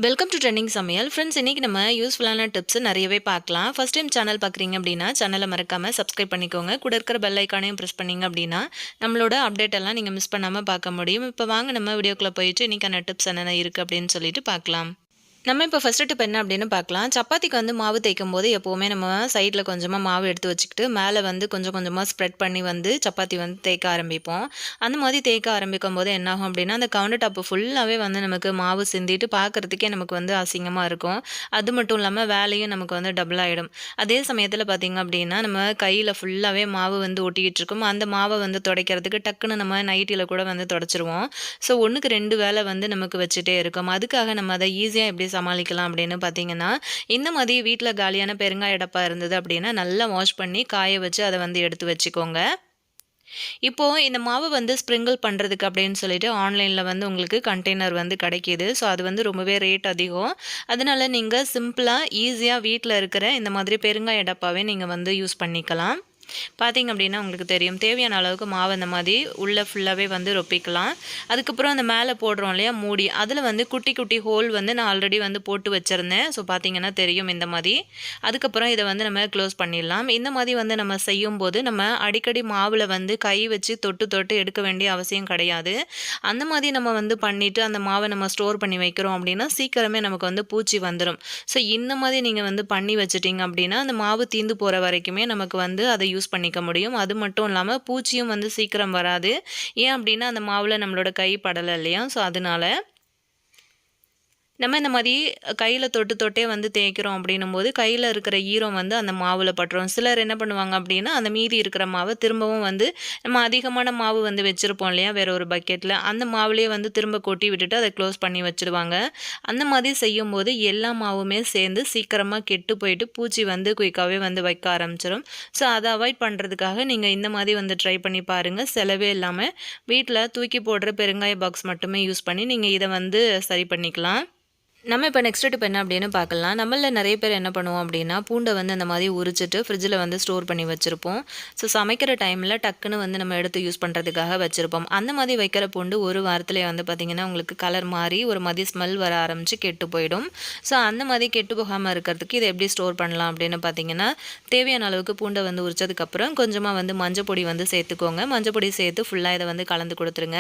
Welcome to trending சமையல் friends. இன்றைக்கி நம்ம யூஸ்ஃபுல்லான டிப்ஸ் நிறையவே பார்க்கலாம். ஃபஸ்ட் டைம் சேனல் பார்க்குறீங்க அப்படின்னா சேனலை மறக்காமல் சப்ஸ்கிரைப் பண்ணிக்கோங்க. கூட இருக்கிற பெல் ஐக்கானையும் ப்ரெஸ் பண்ணிங்க அப்படின்னா நம்மளோட அப்டேட் எல்லாம் நீங்கள் மிஸ் பண்ணாமல் பார்க்க முடியும். இப்போ வாங்க நம்ம வீடியோக்குள்ளே போயிட்டு இன்றைக்கான டிப்ஸ் என்னென்ன இருக்குது அப்படின்னு சொல்லிட்டு பார்க்கலாம். நம்ம இப்போ ஃபஸ்ட்டு டிப் என்ன அப்படின்னு பார்க்கலாம். சப்பாத்திக்கு வந்து மாவு தேய்க்கும் போது எப்போவுமே நம்ம சைடில் கொஞ்சமாக மாவு எடுத்து வச்சுக்கிட்டு மேலே வந்து கொஞ்சம் கொஞ்சமாக ஸ்ப்ரெட் பண்ணி வந்து சப்பாத்தி வந்து தேய்க்க ஆரம்பிப்போம். அந்த மாதிரி தேய்க்க ஆரம்பிக்கும் போது என்னாகும் அப்படின்னா அந்த கவுண்டர் டாப்பு ஃபுல்லாகவே வந்து நமக்கு மாவு சிந்திட்டு பார்க்குறதுக்கே நமக்கு வந்து அசிங்கமாக இருக்கும். அது மட்டும் இல்லாமல் வேலையும் நமக்கு வந்து டபுள் ஆகிடும். அதே சமயத்தில் பார்த்திங்க அப்படின்னா நம்ம கையில் ஃபுல்லாகவே மாவு வந்து ஒட்டிக்கிட்டு இருக்கும். அந்த மாவை வந்து துடைக்கிறதுக்கு டக்குன்னு நம்ம நைட்டியில் கூட வந்து துடைச்சிருவோம். ஸோ ஒன்றுக்கு 2 வேலை வந்து நமக்கு வச்சுட்டே இருக்கும். அதுக்காக நம்ம அதை ஈஸியாக எப்படி சமாளிக்கலாம் அப்படின்னு பார்த்தீங்கன்னா, இந்த மாதிரி வீட்டில் காலியான பெருங்காய டப்பா இருந்தது அப்படின்னா நல்லா வாஷ் பண்ணி காய வச்சு அதை வந்து எடுத்து வச்சுக்கோங்க. இப்போ இந்த மாவு வந்து ஸ்ப்ரிங்கிள் பண்ணுறதுக்கு அப்படின்னு சொல்லிட்டு ஆன்லைனில் வந்து உங்களுக்கு கண்டெய்னர் வந்து கிடைக்கிது. ஸோ அது வந்து ரொம்பவே ரேட் அதிகம். அதனால நீங்கள் சிம்பிளாக ஈஸியாக வீட்டில் இருக்கிற இந்த மாதிரி பெருங்காய டப்பாவே நீங்கள் வந்து யூஸ் பண்ணிக்கலாம். பார்த்தீங்க அப்படின்னா உங்களுக்கு தெரியும், தேவையான அளவுக்கு மாவு அந்த மாதிரி உள்ளே ஃபுல்லாகவே வந்து ரொப்பிக்கலாம். அதுக்கப்புறம் அந்த மேலே போடுறோம் இல்லையா மூடி, அதில் வந்து குட்டி குட்டி ஹோல் வந்து நான் ஆல்ரெடி வந்து போட்டு வச்சுருந்தேன். ஸோ பார்த்தீங்கன்னா தெரியும் இந்த மாதிரி. அதுக்கப்புறம் இதை வந்து நம்ம க்ளோஸ் பண்ணிடலாம். இந்த மாதிரி வந்து நம்ம செய்யும்போது நம்ம அடிக்கடி மாவில் வந்து கை வச்சு தொட்டு தொட்டு எடுக்க வேண்டிய அவசியம் கிடையாது. அந்த மாதிரி நம்ம வந்து பண்ணிவிட்டு அந்த மாவை நம்ம ஸ்டோர் பண்ணி வைக்கிறோம் அப்படின்னா சீக்கிரமே நமக்கு வந்து பூச்சி வந்துடும். ஸோ இந்த மாதிரி நீங்கள் வந்து பண்ணி வச்சுட்டிங்க அப்படின்னா அந்த மாவு தீந்து போகிற வரைக்குமே நமக்கு வந்து அதை யூஸ் பண்ணிக்க முடியும். அது மட்டும் இல்லாமல் பூச்சியும் வந்து சீக்கிரம் வராது. ஏன் அப்படின்னா அந்த மாவில் நம்மளோட கை படலை இல்லையா? ஸோ அதனால நம்ம இந்த மாதிரி கையில் தொட்டு தொட்டே வந்து தேய்க்கிறோம் அப்படின்னும்போது கையில் இருக்கிற ஈரம் வந்து அந்த மாவில் பட்டுரும். சிலர் என்ன பண்ணுவாங்க அப்படின்னா அந்த மீதி இருக்கிற மாவை திரும்பவும் வந்து நம்ம அதிகமான மாவு வந்து வச்சுருப்போம் இல்லையா வேற ஒரு பக்கெட்டில், அந்த மாவுலேயே வந்து திரும்ப கொட்டி விட்டுட்டு அதை க்ளோஸ் பண்ணி வச்சுருவாங்க. அந்த மாதிரி செய்யும்போது எல்லா மாவுமே சேர்ந்து சீக்கிரமாக கெட்டு போயிட்டு பூச்சி வந்து குயிக்காகவே வந்து வைக்க ஆரம்பிச்சிடும். ஸோ அதை அவாய்ட் பண்ணுறதுக்காக நீங்கள் இந்த மாதிரி வந்து ட்ரை பண்ணி பாருங்கள். செலவே இல்லாமல் வீட்டில் தூக்கி போடுற பெருங்காய பாக்ஸ் மட்டுமே யூஸ் பண்ணி நீங்கள் இதை வந்து சரி பண்ணிக்கலாம். நம்ம இப்போ நெக்ஸ்ட் டிப் என்ன அப்படின்னு பார்க்கலாம். நம்மள நிறைய பேர் என்ன பண்ணுவோம் அப்படின்னா பூண்டை வந்து அந்த மாதிரி உரிச்சிட்டு ஃப்ரிட்ஜில் வந்து ஸ்டோர் பண்ணி வச்சுருப்போம். ஸோ சமைக்கிற டைமில் டக்குன்னு வந்து நம்ம எடுத்து யூஸ் பண்ணுறதுக்காக வச்சுருப்போம். அந்த மாதிரி வைக்கிற பூண்டு ஒரு வாரத்துலேயே வந்து பார்த்திங்கன்னா உங்களுக்கு கலர் மாறி ஒரு மாதிரி ஸ்மெல் வர ஆரம்பித்து கெட்டு போயிடும். ஸோ அந்த மாதிரி கெட்டு போகாமல் இருக்கிறதுக்கு இதை எப்படி ஸ்டோர் பண்ணலாம் அப்படின்னு பார்த்தீங்கன்னா, தேவையான அளவுக்கு பூண்டை வந்து உரிச்சதுக்கப்புறம் கொஞ்சமாக வந்து மஞ்சள் பொடி வந்து சேர்த்துக்கோங்க. மஞ்சள் பொடி சேர்த்து ஃபுல்லாக இதை வந்து கலந்து கொடுத்துருங்க.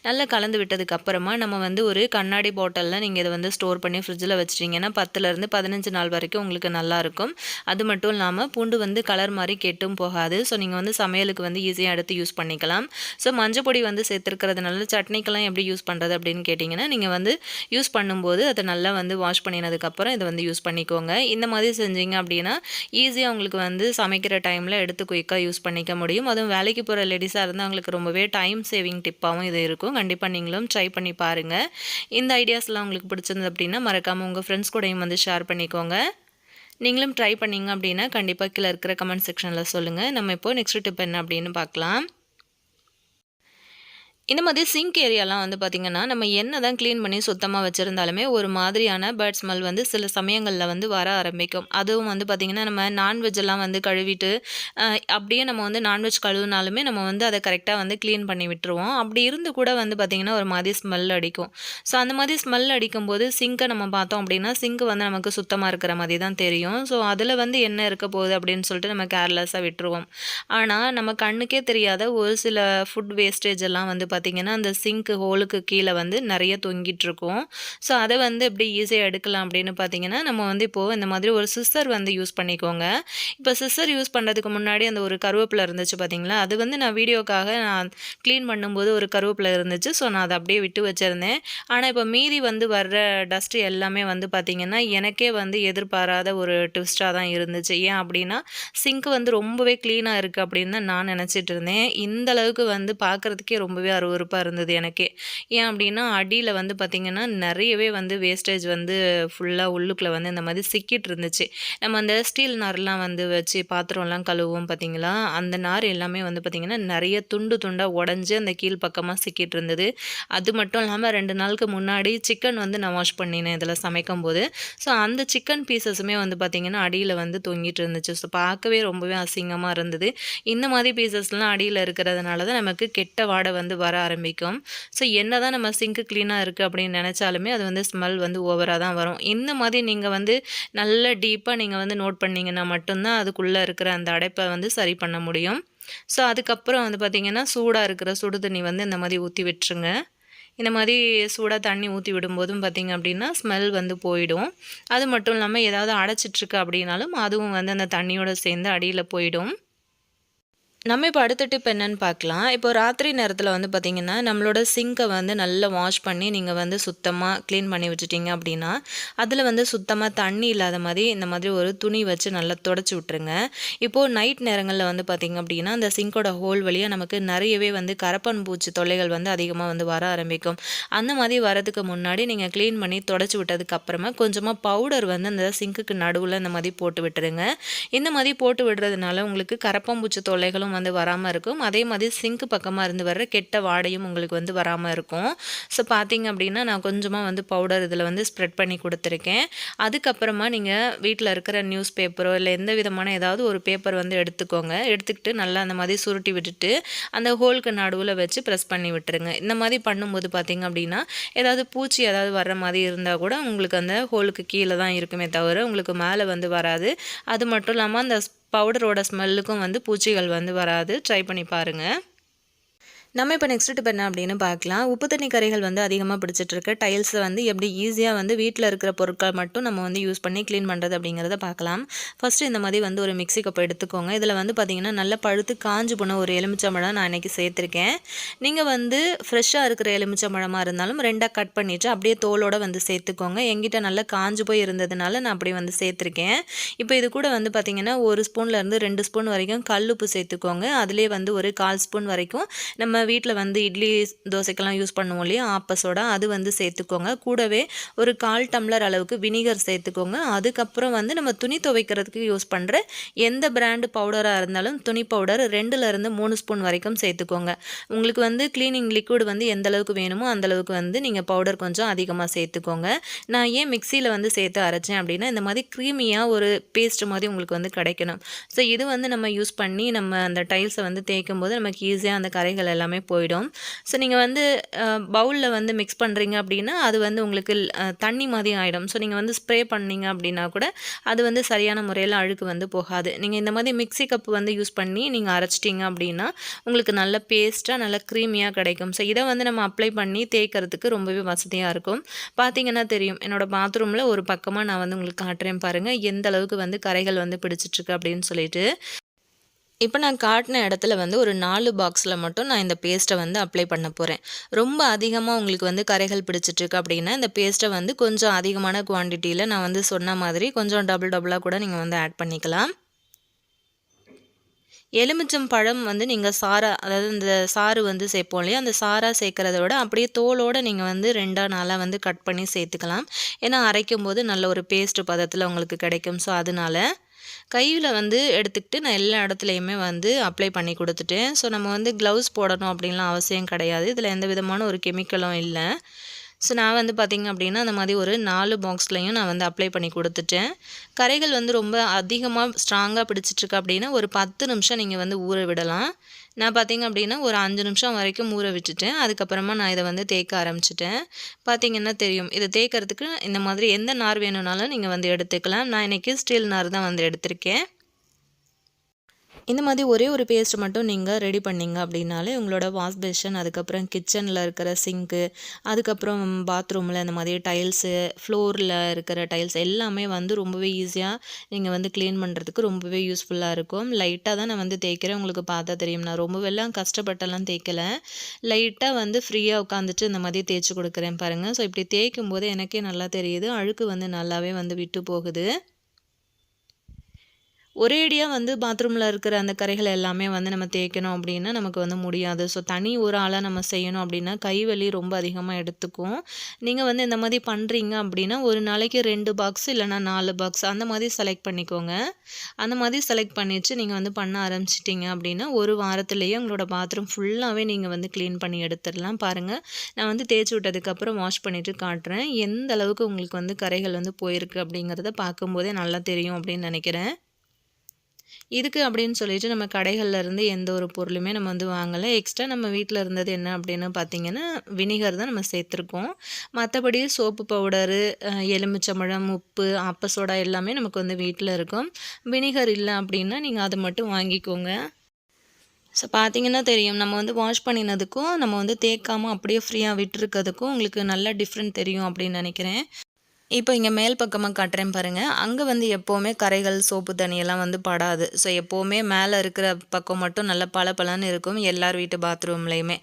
நல்லா கலந்து விட்டதுக்கப்புறமா நம்ம வந்து ஒரு கண்ணாடி பாட்டிலில் நீங்கள் இதை வந்து ஸ்டோர் பண்ணி ஃப்ரிட்ஜில் வச்சிட்டிங்கன்னா 10லேருந்து 15 நாள் வரைக்கும் உங்களுக்கு நல்லாயிருக்கும். அது மட்டும் இல்லாமல் பூண்டு வந்து கலர் மாதிரி கெட்டும் போகாது. ஸோ நீங்கள் வந்து சமையலுக்கு வந்து ஈஸியாக எடுத்து யூஸ் பண்ணிக்கலாம். ஸோ மஞ்சள் பொடி வந்து சேர்த்துருக்கிறதுனால சட்னிக்கெல்லாம் எப்படி யூஸ் பண்ணுறது அப்படின்னு கேட்டிங்கன்னா, நீங்கள் வந்து யூஸ் பண்ணும்போது அதை நல்லா வந்து வாஷ் பண்ணினதுக்கப்புறம் இதை வந்து யூஸ் பண்ணிக்கோங்க. இந்த மாதிரி செஞ்சீங்க அப்படின்னா ஈஸியாக உங்களுக்கு வந்து சமைக்கிற டைமில் எடுத்து குயிக்காக யூஸ் பண்ணிக்க முடியும். அதுவும் வேலைக்கு போகிற லேடிஸாக இருந்தால் அவங்களுக்கு ரொம்பவே டைம் சேவிங் டிப்பாகவும் இது இருக்கும். கண்டிப்பாக நீங்களும் ட்ரை பண்ணி பாருங்கள். இந்த ஐடியாஸ்லாம் உங்களுக்கு பிடிச்சிருந்தது அப்படின்னா மறக்காமல் உங்கள் ஃப்ரெண்ட்ஸ் கூடயும் வந்து ஷேர் பண்ணிக்கோங்க. நீங்களும் ட்ரை பண்ணிங்க அப்படின்னா கண்டிப்பாக கீழே இருக்கிற கமெண்ட் செக்ஷனில் சொல்லுங்கள். நம்ம இப்போது நெக்ஸ்ட் டிப் என்ன அப்படின்னு பார்க்கலாம். இந்த மாதிரி சிங்க் ஏரியாலாம் வந்து பார்த்திங்கன்னா நம்ம என்ன தான் க்ளீன் பண்ணி சுத்தமாக வச்சுருந்தாலுமே ஒரு மாதிரியான பேர்ட் ஸ்மெல் வந்து சில சமயங்களில் வந்து வர ஆரம்பிக்கும். அதுவும் வந்து பார்த்திங்கன்னா நம்ம நான்வெஜ்ஜெல்லாம் வந்து கழுவிட்டு அப்படியே நம்ம வந்து நான்வெஜ் கழுவினாலுமே நம்ம வந்து அதை கரெக்டாக வந்து க்ளீன் பண்ணி விட்டுருவோம். அப்படி இருந்து கூட வந்து பார்த்திங்கன்னா ஒரு மாதிரி ஸ்மெல் அடிக்கும். ஸோ அந்த மாதிரி ஸ்மெல் அடிக்கும்போது சிங்கை நம்ம பார்த்தோம் அப்படின்னா சிங்க் வந்து நமக்கு சுத்தமாக இருக்கிற மாதிரி தான் தெரியும். ஸோ அதில் வந்து என்ன இருக்க போகுது அப்படின்னு சொல்லிட்டு நம்ம கேர்லெஸ்ஸாக விட்டுருவோம். ஆனால் நம்ம கண்ணுக்கே தெரியாத ஒரு சில ஃபுட் வேஸ்டேஜ் எல்லாம் வந்து பார்த்திங்கன்னா அந்த சிங்க் ஹோலுக்கு கீழே வந்து நிறைய தொங்கிட்டு இருக்கும். ஸோ அதை வந்து எப்படி ஈஸியாக எடுக்கலாம் அப்படின்னு பார்த்தீங்கன்னா, நம்ம வந்து இப்போது இந்த மாதிரி ஒரு சிஸ்ஸர் வந்து யூஸ் பண்ணிக்கோங்க. இப்போ சிஸ்ஸர் யூஸ் பண்ணுறதுக்கு முன்னாடி அந்த ஒரு கருவேப்பிலை இருந்துச்சு பார்த்தீங்களா, அது வந்து நான் வீடியோக்காக நான் க்ளீன் பண்ணும்போது ஒரு கருவேப்பிலை இருந்துச்சு. ஸோ நான் அதை அப்படியே விட்டு வச்சுருந்தேன். ஆனால் இப்போ மீதி வந்து வர்ற டஸ்ட்டு எல்லாமே வந்து பார்த்திங்கன்னா எனக்கே வந்து எதிர்பாராத ஒரு ட்விஸ்ட்டாக தான் இருந்துச்சு. ஏன் அப்படின்னா சிங்க் வந்து ரொம்பவே க்ளீனாக இருக்குது அப்படின்னு தான் நான் நினச்சிட்டு இருந்தேன். இந்த அளவுக்கு வந்து பார்க்குறதுக்கே ரொம்பவே அருவருப்பாக இருந்தது எனக்கே. ஏன் அப்படின்னா அடியில் வந்து பார்த்திங்கன்னா நிறையவே வந்து வேஸ்டேஜ் வந்து ஃபுல்லாக உள்ளுக்குள்ளே வந்து இந்த மாதிரி சிக்கிட்டு இருந்துச்சு. நம்ம அந்த ஸ்டீல் நார்லாம் வந்து வச்சு பாத்திரம்லாம் கழுவுவோம் பார்த்திங்களா, அந்த நார் எல்லாமே வந்து பார்த்திங்கன்னா நிறைய துண்டு துண்டாக உடஞ்சி அந்த கீழ் பக்கமாக சிக்கிட்டு இருந்தது. அது மட்டும் இல்லாமல் 2 நாளுக்கு முன்னாடி சிக்கன் வந்து நான் வாஷ் பண்ணினேன் இதில் சமைக்கும் போது. ஸோ அந்த சிக்கன் பீசஸுமே வந்து பார்த்திங்கன்னா அடியில் வந்து தொங்கிட்டு இருந்துச்சு. ஸோ பார்க்கவே ரொம்பவே அசிங்கமாக இருந்தது. இந்த மாதிரி பீசஸ்லாம் அடியில் இருக்கிறதுனால தான் நமக்கு கெட்ட வாடை வந்து வர வர ஆரம்பிக்கும். ஸோ என்னதான் நம்ம சிங்க் க்ளீனாக இருக்குது அப்படின்னு நினச்சாலுமே அது வந்து ஸ்மெல் வந்து ஓவராக தான் வரும். இந்த மாதிரி நீங்கள் வந்து நல்ல டீப்பாக நீங்கள் வந்து நோட் பண்ணீங்கன்னா மட்டும்தான் அதுக்குள்ளே இருக்கிற அந்த அடைப்பை வந்து சரி பண்ண முடியும். ஸோ அதுக்கப்புறம் வந்து பார்த்திங்கன்னா சூடாக இருக்கிற சுடு தண்ணி வந்து இந்த மாதிரி ஊற்றி விட்டுருங்க. இந்த மாதிரி சூடாக தண்ணி ஊற்றி விடும்போதும் பார்த்திங்க அப்படின்னா ஸ்மெல் வந்து போயிடும். அது மட்டும் இல்லாமல் ஏதாவது அடைச்சிட்ருக்கு அப்படின்னாலும் அதுவும் வந்து அந்த தண்ணியோடு சேர்ந்து அடியில் போயிடும். நம்ம இப்போ அடுத்த டிப் என்னன்னு பார்க்கலாம். இப்போ ராத்திரி நேரத்தில் வந்து பார்த்திங்கன்னா, நம்மளோட சிங்க்கை வந்து நல்லா வாஷ் பண்ணி நீங்கள் வந்து சுத்தமாக க்ளீன் பண்ணி வச்சுட்டிங்க அப்படின்னா, அதில் வந்து சுத்தமாக தண்ணி இல்லாத மாதிரி இந்த மாதிரி ஒரு துணி வச்சு நல்லா தொடச்சி விட்ருங்க. இப்போது நைட் நேரங்களில் வந்து பார்த்திங்க அப்படின்னா, அந்த சிங்க்கோட ஹோல் வழியாக நமக்கு நிறையவே வந்து கரப்பான் பூச்சி தொல்லைகள் வந்து அதிகமாக வந்து வர ஆரம்பிக்கும். அந்த மாதிரி வரதுக்கு முன்னாடி நீங்கள் க்ளீன் பண்ணி தொடச்சி விட்டதுக்கப்புறமா கொஞ்சமாக பவுடர் வந்து அந்த சிங்க்குக்கு நடுவில் இந்த மாதிரி போட்டு விட்டுருங்க. இந்த மாதிரி போட்டு விடுறதுனால உங்களுக்கு கரப்பான்பூச்சி தொல்லைகளும் வந்து வராமல் இருக்கும். அதே மாதிரி சிங்க் பக்கமாக இருந்து வர்ற கெட்ட வாடையும் உங்களுக்கு வந்து வராமல் இருக்கும். ஸோ பார்த்தீங்க அப்படின்னா நான் கொஞ்சமாக வந்து பவுடர் இதில் வந்து ஸ்ப்ரெட் பண்ணி கொடுத்துருக்கேன். அதுக்கப்புறமா நீங்கள் வீட்டில் இருக்கிற நியூஸ் பேப்பரோ இல்லை எந்த விதமான ஏதாவது ஒரு பேப்பர் வந்து எடுத்துக்கோங்க. எடுத்துக்கிட்டு நல்லா அந்த மாதிரி சுருட்டி விட்டுட்டு அந்த ஹோலுக்கு நடுவில் வச்சு ப்ரெஸ் பண்ணி விட்டுருங்க. இந்த மாதிரி பண்ணும்போது பார்த்தீங்க அப்படின்னா ஏதாவது பூச்சி ஏதாவது வர்ற மாதிரி இருந்தால் கூட உங்களுக்கு அந்த ஹோலுக்கு கீழே தான் இருக்குமே தவிர உங்களுக்கு மேலே வந்து வராது. அது மட்டும் இல்லாமல் அந்த பவுடரோட ஸ்மெல்லுக்கும் வந்து பூச்சிகள் வந்து வராது. ட்ரை பண்ணி பாருங்கள். நம்ம இப்போ நெக்ஸ்ட் டிப் என்ன அப்படின்னு பார்க்கலாம். உப்பு தண்ணி கரைகள் வந்து அதிகமாக பிடிச்சிட்ருக்கு டைல்ஸை வந்து எப்படி ஈஸியாக வந்து வீட்டில் இருக்கிற பொருட்கள் மட்டும் நம்ம வந்து யூஸ் பண்ணி க்ளீன் பண்ணுறது அப்படிங்கிறத பார்க்கலாம். ஃபஸ்ட்டு இந்த மாதிரி வந்து ஒரு மிக்ஸி கப் எடுத்துக்கோங்க. இதில் வந்து பார்த்திங்கன்னா நல்லா பழுத்து காஞ்சு போன ஒரு எலுமிச்சம்பழம் நான் இன்றைக்கி சேர்த்துருக்கேன். நீங்கள் வந்து ஃப்ரெஷ்ஷாக இருக்கிற எலுமிச்சம்பழமாக இருந்தாலும் 2ஆக கட் பண்ணிவிட்டு அப்படியே தோலோடு வந்து சேர்த்துக்கோங்க. எங்கிட்ட நல்லா காஞ்சு போய் இருந்ததுனால நான் அப்படி வந்து சேர்த்துருக்கேன். இப்போ இது கூட வந்து பார்த்திங்கன்னா 1 ஸ்பூன்லேருந்து 2 ஸ்பூன் வரைக்கும் கல்லுப்பு சேர்த்துக்கோங்க. அதிலே வந்து ஒரு 1/4 ஸ்பூன் வரைக்கும் நம்ம வீட்டில் வந்து இட்லி தோசைக்கெல்லாம் யூஸ் பண்ணுவோம் இல்லையா, ஆப்ப சோடா, அது வந்து சேர்த்துக்கோங்க. கூடவே ஒரு 1/4 டம்ளர் அளவுக்கு வினிகர் சேர்த்துக்கோங்க. அதுக்கப்புறம் வந்து நம்ம துணி துவைக்கிறதுக்கு யூஸ் பண்ணுற எந்த பிராண்டு பவுடராக இருந்தாலும் துணி பவுடர் 2லேருந்து 3 ஸ்பூன் வரைக்கும் சேர்த்துக்கோங்க. உங்களுக்கு வந்து க்ளீனிங் லிக்விட் வந்து எந்த அளவுக்கு வேணுமோ அந்தளவுக்கு வந்து நீங்கள் பவுடர் கொஞ்சம் அதிகமாக சேர்த்துக்கோங்க. நான் ஏன் மிக்சியில் வந்து சேர்த்து அரைச்சேன் அப்படின்னா இந்த மாதிரி க்ரீமியாக ஒரு பேஸ்ட் மாதிரி உங்களுக்கு வந்து கிடைக்கணும். ஸோ இது வந்து நம்ம யூஸ் பண்ணி நம்ம அந்த டைல்ஸை வந்து தேய்க்கும் போது நமக்கு ஈஸியாக அந்த கரைகள் எல்லாமே போயிடும். ஸோ நீங்கள் வந்து பவுலில் வந்து மிக்ஸ் பண்ணுறீங்க அப்படின்னா அது வந்து உங்களுக்கு தண்ணி மாதிரி ஆகிடும். ஸோ நீங்கள் வந்து ஸ்ப்ரே பண்ணிங்க அப்படின்னா கூட அது வந்து சரியான முறையில் அழுக்கு வந்து போகாது. நீங்கள் இந்த மாதிரி மிக்ஸி கப் வந்து யூஸ் பண்ணி நீங்கள் அரைச்சிட்டிங்க அப்படின்னா உங்களுக்கு நல்ல பேஸ்ட்டாக நல்ல க்ரீமியாக கிடைக்கும். ஸோ இதை வந்து நம்ம அப்ளை பண்ணி தேய்க்கிறதுக்கு ரொம்பவே வசதியாக இருக்கும். பார்த்தீங்கன்னா தெரியும், என்னோடய பாத்ரூமில் ஒரு பக்கமாக நான் வந்து உங்களுக்கு காட்டுறேன் பாருங்கள் எந்த அளவுக்கு வந்து கரைகள் வந்து பிடிச்சிட்ருக்கு அப்படின்னு சொல்லிட்டு. இப்போ நான் காட்டின இடத்துல வந்து ஒரு 4 பாக்ஸில் மட்டும் நான் இந்த பேஸ்ட்டை வந்து அப்ளை பண்ண போகிறேன். ரொம்ப அதிகமாக உங்களுக்கு வந்து கரைகள் பிடிச்சிட்ருக்கு அப்படின்னா இந்த பேஸ்ட்டை வந்து கொஞ்சம் அதிகமான குவான்டிட்டியில் நான் வந்து சொன்ன மாதிரி கொஞ்சம் டபுளாக கூட நீங்கள் வந்து ஆட் பண்ணிக்கலாம். எலுமிச்சம் பழம் வந்து நீங்கள் சாறா, அதாவது இந்த சாறு வந்து சேர்ப்போம் இல்லையா, அந்த சாறா சேர்க்குறத விட அப்படியே தோலோடு நீங்கள் வந்து 2ஆ 4ஆக வந்து கட் பண்ணி சேர்த்துக்கலாம். ஏன்னா அரைக்கும் போது நல்ல ஒரு பேஸ்ட் பதத்தில் உங்களுக்கு கிடைக்கும். ஸோ அதனால கையில் வந்து எடுத்துக்கிட்டு நான் எல்லா இடத்துலையுமே வந்து அப்ளை பண்ணி கொடுத்துட்டேன். ஸோ நம்ம வந்து க்ளவுஸ் போடணும் அப்படின்லாம் அவசியம் கிடையாது. இதில் எந்த விதமான ஒரு கெமிக்கலும் இல்லை. ஸோ நான் வந்து பார்த்திங்க அப்படின்னா அந்த மாதிரி ஒரு 4 பாக்ஸ்லையும் நான் வந்து அப்ளை பண்ணி கொடுத்துட்டேன். கரைகள் வந்து ரொம்ப அதிகமாக ஸ்ட்ராங்காக பிடிச்சிட்ருக்கு அப்படின்னா ஒரு 10 நிமிஷம் நீங்கள் வந்து ஊற விடலாம். நான் பார்த்திங்க அப்படின்னா ஒரு 5 நிமிஷம் வரைக்கும் ஊற விட்டுட்டேன். அதுக்கப்புறமா நான் இதை வந்து தேய்க்க ஆரம்பிச்சிட்டேன். பார்த்திங்கன்னா தெரியும், இதை தேய்க்கிறதுக்கு இந்த மாதிரி எந்த நார் வேணும்னாலும் நீங்கள் வந்து எடுத்துக்கலாம். நான் இன்றைக்கி ஸ்டீல் நார் தான் வந்து எடுத்திருக்கேன். இந்த மாதிரி ஒரே ஒரு பேஸ்ட் மட்டும் நீங்கள் ரெடி பண்ணிங்க அப்படின்னாலே உங்களோட வாஷ் பேஷன், அதுக்கப்புறம் கிச்சனில் இருக்கிற சிங்க்கு, அதுக்கப்புறம் பாத்ரூமில் இந்த மாதிரி டைல்ஸு, ஃப்ளோரில் இருக்கிற டைல்ஸ் எல்லாமே வந்து ரொம்பவே ஈஸியாக நீங்கள் வந்து க்ளீன் பண்ணுறதுக்கு ரொம்பவே யூஸ்ஃபுல்லாக இருக்கும். லைட்டாக தான் நான் வந்து தேய்க்கிறேன். உங்களுக்கு பார்த்தா தெரியும், நான் ரொம்பவெல்லாம் கஷ்டப்பட்டெல்லாம் தேய்க்கலை. லைட்டாக வந்து ஃப்ரீயாக உட்காந்துட்டு இந்த மாதிரி தேய்ச்சி கொடுக்குறேன் பாருங்கள். ஸோ இப்படி தேய்க்கும் போது எனக்கே நல்லா தெரியுது, அழுக்கு வந்து நல்லாவே வந்து விட்டு போகுது. ஒரேடியாக வந்து பாத்ரூமில் இருக்கிற அந்த கரைகள் எல்லாமே வந்து நம்ம தேய்க்கணும் அப்படின்னா நமக்கு வந்து முடியாது. ஸோ தனி ஒரு ஆளாக நம்ம செய்யணும் அப்படின்னா கை வலி ரொம்ப அதிகமாக எடுத்துக்கும். நீங்கள் வந்து இந்த மாதிரி பண்ணுறீங்க அப்படின்னா ஒரு நாளைக்கு 2 பாக்ஸ் இல்லைனா 4 பாக்ஸ் அந்த மாதிரி செலக்ட் பண்ணிக்கோங்க. அந்த மாதிரி செலக்ட் பண்ணிவிட்டு நீங்கள் வந்து பண்ண ஆரம்பிச்சிட்டிங்க அப்படின்னா ஒரு வாரத்துலேயே உங்களோட பாத்ரூம் ஃபுல்லாகவே நீங்கள் வந்து க்ளீன் பண்ணி எடுத்துடலாம். பாருங்கள், நான் வந்து தேய்ச்சி விட்டதுக்கப்புறம் வாஷ் பண்ணிவிட்டு காட்டுறேன். எந்த அளவுக்கு உங்களுக்கு வந்து கரைகள் வந்து போயிருக்கு அப்படிங்கிறத பார்க்கும்போதே நல்லா தெரியும் அப்படின்னு நினைக்கிறேன். இதுக்கு அப்படின்னு சொல்லிட்டு நம்ம கடைகள்ல இருந்து எந்த ஒரு பொருளுமே நம்ம வந்து வாங்கல. எக்ஸ்ட்ரா நம்ம வீட்ல இருந்தது என்ன அப்படின்னு பார்த்தீங்கன்னா, வினிகர் தான் நம்ம சேர்த்துருக்கோம். மத்தபடி சோப்பு பவுடரு, எலுமிச்சம்பழம், உப்பு, ஆப்ப சோடா எல்லாமே நமக்கு வந்து வீட்ல இருக்கும். வினிகர் இல்ல அப்படின்னா, நீங்க அத மட்டும் வாங்கிக்கோங்க. ஸோ பார்த்தீங்கன்னா தெரியும். நம்ம வந்து வாஷ் பண்ணினதுக்கும், நம்ம வந்து தேய்க்காம அப்படியே ஃப்ரீயா விட்டுருக்கிறதுக்கும் உங்களுக்கு நல்லா டிஃப்ரெண்ட் தெரியும் அப்படின்னு நெனைக்கிறேன். இப்போ இங்க மேல் பக்கமா காட்டுறேன் பாருங்க. அங்க வந்து எப்பவுமே கரைகள், சோப்பு தண்ணியெல்லாம் வந்து படாது. ஸோ எப்பவுமே மேல இருக்கிற பக்கம் மட்டும் நல்லா பளபளன்னு இருக்கும். எல்லார் வீட்டு பாத்ரூம்லயுமே.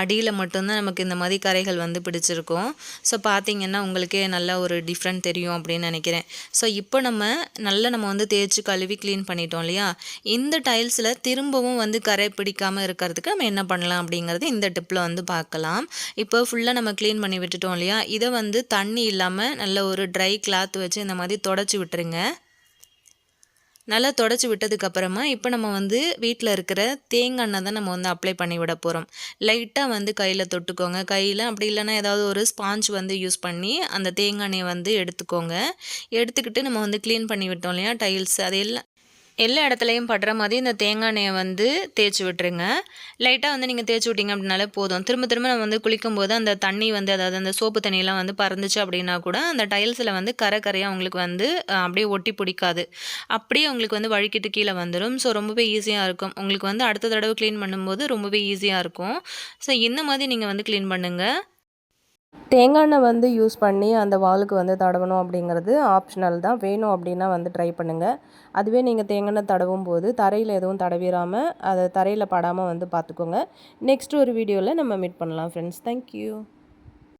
அடியில மட்டும் தான் நமக்கு இந்த மாரி கரைகள் வந்து பிடிச்சிருக்கும். ஸோ பார்த்தீங்கன்னா, உங்களுக்கே நல்லா ஒரு டிஃப்ரெண்ட் தெரியும் அப்படின்னு நெனைக்கிறேன். ஸோ இப்போ நம்ம வந்து தேய்ச்சு கழுவி கிளீன் பண்ணிட்டோம் இல்லையா? இந்த டைல்ஸ்ல திரும்பவும் வந்து கரை பிடிக்காம இருக்கிறதுக்கு நம்ம என்ன பண்ணலாம் அப்படிங்கிறது இந்த டிப்ல வந்து பார்க்கலாம். இப்போ ஃபுல்லா நம்ம கிளீன் பண்ணி விட்டுட்டோம் இல்லையா? இத வந்து தண்ணி இல்லாம நல்ல ஒரு ட்ரை கிளாத் வச்சு இந்த மாதிரி தொடச்சி விட்டுருங்க. நல்லா தொடச்சி விட்டதுக்கப்புறமா இப்போ நம்ம வந்து வீட்டில் இருக்கிற தேங்காய் எண்ணெய் தான் நம்ம வந்து அப்ளை பண்ணி விட போகிறோம். லைட்டாக வந்து கையில் தொட்டுக்கோங்க. கையில் அப்படி இல்லைன்னா ஏதாவது ஒரு ஸ்பாஞ்ச் வந்து யூஸ் பண்ணி அந்த தேங்காய் எண்ணெயை வந்து எடுத்துக்கோங்க. எடுத்துக்கிட்டு நம்ம வந்து க்ளீன் பண்ணி விட்டோம் இல்லையா டைல்ஸ், அது எல்லாம் எல்லா இடத்துலையும் படுற மாதிரி இந்த தேங்காய் எண்ணெயை வந்து தேய்ச்சி விட்டுருங்க. லைட்டாக வந்து நீங்கள் தேய்ச்சி விட்டீங்க அப்படின்னாலே போதும். திரும்ப திரும்ப நம்ம வந்து குளிக்கும்போது அந்த தண்ணி வந்து அதாவது அந்த சோப்பு தண்ணியெல்லாம் வந்து பறந்துச்சு அப்படின்னா கூட அந்த டைல்ஸில் வந்து கரை கரையாக உங்களுக்கு வந்து அப்படியே ஒட்டி பிடிக்காது. அப்படியே உங்களுக்கு வந்து வழுக்கிட்டு கீழே வந்துடும். ஸோ ரொம்பவே ஈஸியாக இருக்கும். உங்களுக்கு வந்து அடுத்த தடவை க்ளீன் பண்ணும்போது ரொம்பவே ஈஸியாக இருக்கும். ஸோ இந்த மாதிரி நீங்கள் வந்து க்ளீன் பண்ணுங்கள். தேங்காய் எண்ணெய் வந்து யூஸ் பண்ணி அந்த வாலுக்கு வந்து தடவணும் அப்படிங்கிறது ஆப்ஷனல் தான். வேணும் அப்படின்னா வந்து ட்ரை பண்ணுங்கள். அதுவே நீங்கள் தேங்காய் எண்ணெய் தடவும் போது தரையில் எதுவும் தடவிடாமல் அதை தரையில் படாமல் வந்து பார்த்துக்கோங்க. நெக்ஸ்ட் ஒரு வீடியோவில் நம்ம மீட் பண்ணலாம் ஃப்ரெண்ட்ஸ். தேங்க்யூ.